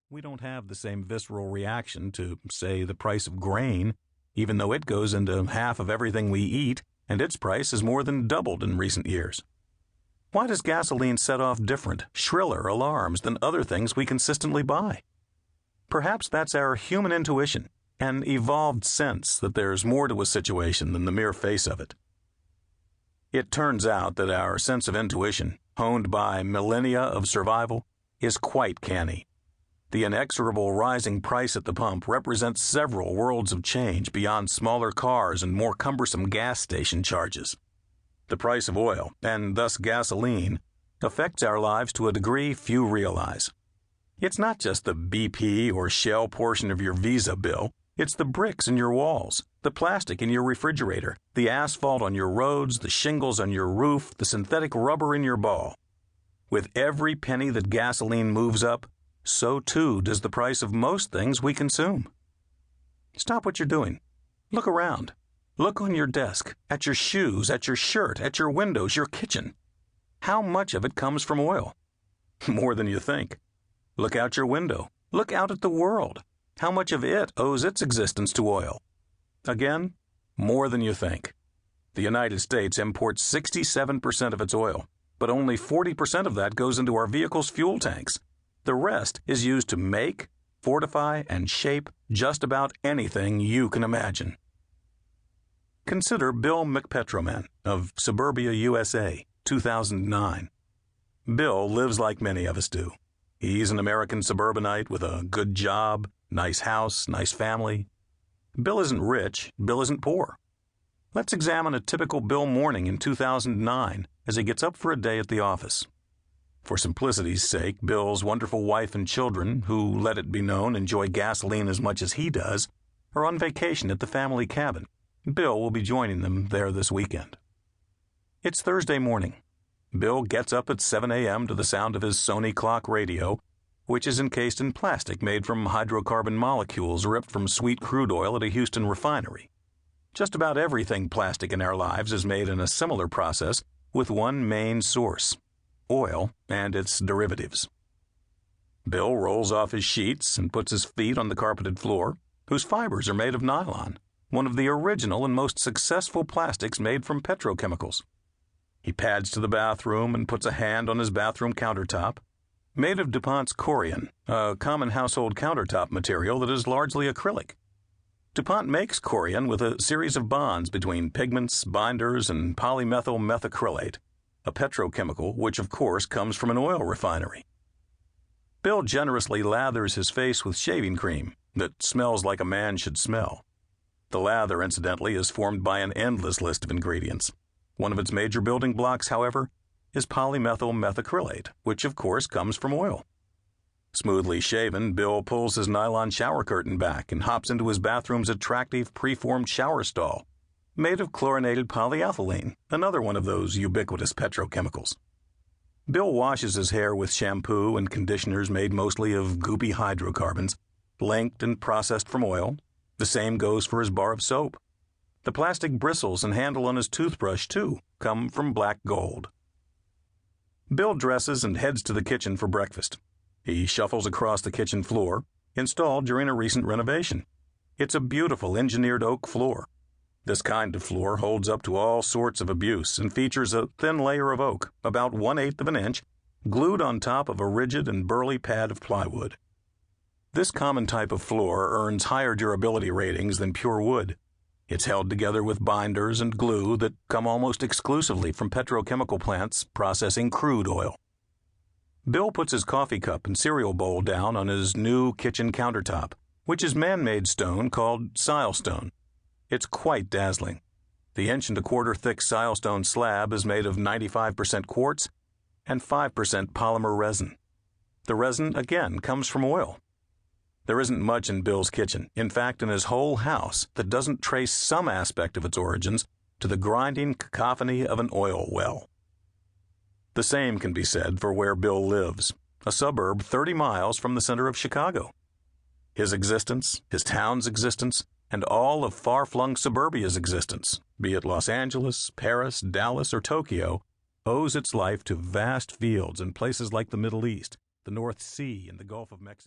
We don't have the same visceral reaction to, say, the price of grain, even though it goes into half of everything we eat, and its price has more than doubled in recent years. Why does gasoline set off different, shriller alarms than other things we consistently buy? Perhaps that's our human intuition, an evolved sense that there's more to a situation than the mere face of it. It turns out that our sense of intuition, honed by millennia of survival, is quite canny. The inexorable rising price at the pump represents several worlds of change beyond smaller cars and more cumbersome gas station charges. The price of oil, and thus gasoline, affects our lives to a degree few realize. It's not just the BP or Shell portion of your Visa bill. It's the bricks in your walls, the plastic in your refrigerator, the asphalt on your roads, the shingles on your roof, the synthetic rubber in your ball. With every penny that gasoline moves up, so too does the price of most things we consume. Stop what you're doing. Look around. Look on your desk, at your shoes, at your shirt, at your windows, your kitchen. How much of it comes from oil? More than you think. Look out your window. Look out at the world. How much of it owes its existence to oil? Again, more than you think. The United States imports 67% of its oil, but only 40% of that goes into our vehicles' fuel tanks. The rest is used to make, fortify, and shape just about anything you can imagine. Consider Bill McPetroman of Suburbia, USA, 2009. Bill lives like many of us do. He's an American suburbanite with a good job, nice house, nice family. Bill isn't rich, Bill isn't poor. Let's examine a typical Bill morning in 2009 as he gets up for a day at the office. For simplicity's sake, Bill's wonderful wife and children, who, let it be known, enjoy gasoline as much as he does, are on vacation at the family cabin. Bill will be joining them there this weekend. It's Thursday morning. Bill gets up at 7 a.m. to the sound of his Sony clock radio, which is encased in plastic made from hydrocarbon molecules ripped from sweet crude oil at a Houston refinery. Just about everything plastic in our lives is made in a similar process with one main source: oil and its derivatives. Bill rolls off his sheets and puts his feet on the carpeted floor, whose fibers are made of nylon, one of the original and most successful plastics made from petrochemicals. He pads to the bathroom and puts a hand on his bathroom countertop, made of DuPont's Corian, a common household countertop material that is largely acrylic. DuPont makes Corian with a series of bonds between pigments, binders, and polymethyl methacrylate, a petrochemical which of course comes from an oil refinery. Bill generously lathers his face with shaving cream that smells like a man should smell. The lather, incidentally, is formed by an endless list of ingredients. One of its major building blocks, however, is polymethyl methacrylate, which of course comes from oil. Smoothly shaven, Bill pulls his nylon shower curtain back and hops into his bathroom's attractive preformed shower stall, made of chlorinated polyethylene, another one of those ubiquitous petrochemicals. Bill washes his hair with shampoo and conditioners made mostly of goopy hydrocarbons, linked and processed from oil. The same goes for his bar of soap. The plastic bristles and handle on his toothbrush, too, come from black gold. Bill dresses and heads to the kitchen for breakfast. He shuffles across the kitchen floor, installed during a recent renovation. It's a beautiful engineered oak floor. This kind of floor holds up to all sorts of abuse and features a thin layer of oak, about 1/8 of an inch, glued on top of a rigid and burly pad of plywood. This common type of floor earns higher durability ratings than pure wood. It's held together with binders and glue that come almost exclusively from petrochemical plants processing crude oil. Bill puts his coffee cup and cereal bowl down on his new kitchen countertop, which is man-made stone called silestone. It's quite dazzling. The 1¼ inch thick silestone slab is made of 95% quartz and 5% polymer resin. The resin, again, comes from oil. There isn't much in Bill's kitchen, in fact in his whole house, that doesn't trace some aspect of its origins to the grinding cacophony of an oil well. The same can be said for where Bill lives, a suburb 30 miles from the center of Chicago. His existence, his town's existence, and all of far-flung suburbia's existence, be it Los Angeles, Paris, Dallas, or Tokyo, owes its life to vast fields in places like the Middle East, the North Sea, and the Gulf of Mexico.